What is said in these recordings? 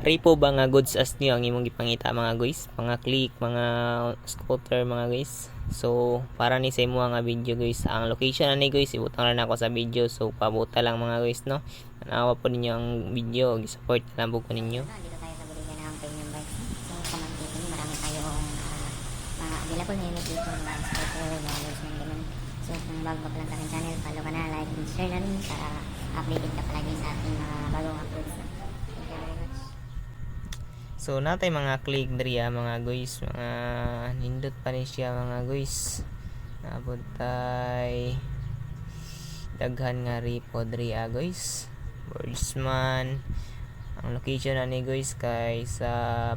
Repo ba nga goods as niyo ang imong gipangita mga guys, mga click, mga scooter mga guys. So para ni sa imo nga video guys, ang location ani guys ibutang na ako sa video, so pabuta lang mga guys no. Tanawa po ninyo ang video, gi-support na lang po ninyo. Dito tayo sa biligan ng premium bikes. So common dito marami tayong mga available na unit dito, mga scooter, mga wheels ng ganun. So kung bago ka pa lang sa aking channel, follow ka na, like and share na rin para updated ka palagi sa ating mga bagong uploads. Thank you very much. So natay mga click diriya mga guys, mga nindot pa ni siya mga guys. Nabot tay daghan nga repo diriya guys. Boardsman. Ang location ani guys kay sa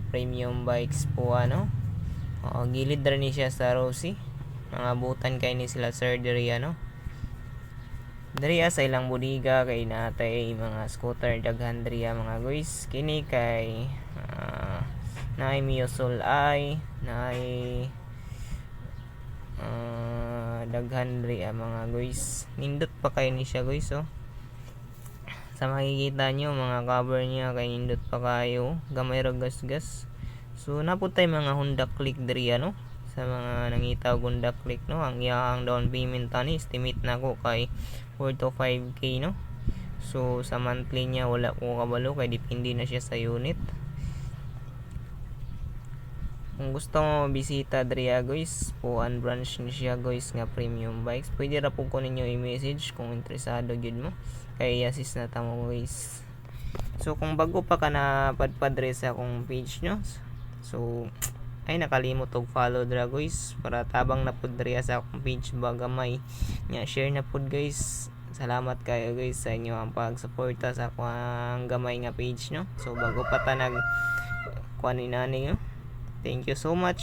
premium bikes po ano. O gilid ra ni siya sa Rosie. Mga butan kay ni sila sir diriya no. Diriya sa ilang budiga kay natay mga scooter daghan diriya mga guys. Kini kay naay Mio Sol ay naay daghan diriya mga guys. Nindot pa kay ni siya guys oh. Sa makikita nyo mga cover niya kay nindot pa kayo, gamay ra gas-gas. So naputay mga Honda Click diriya no. Sa mga nangitaw Honda Click no, ang iyang down payment tani estimate nako kay 4 to 5k no. So sa monthly niya wala ko kabalo kay depende na siya sa unit. Kung gusto mo bisita diriya guys, Puan branch ni siya guys nga premium bikes. Pwede ra po ko ninyo i-message kung interesado gyud mo. Kay assist na tamo guys. So kung bago pa ka na padpad sa akong page nyo, so ay nakalimot og follow dira guys para tabang na pud diriya sa akong page bagamay nya share na pud guys. Salamat kayo guys sa inyo ang pagsuporta sa akong gamay nga page no. So bago pa ta nag kuan inani no. Thank you so much.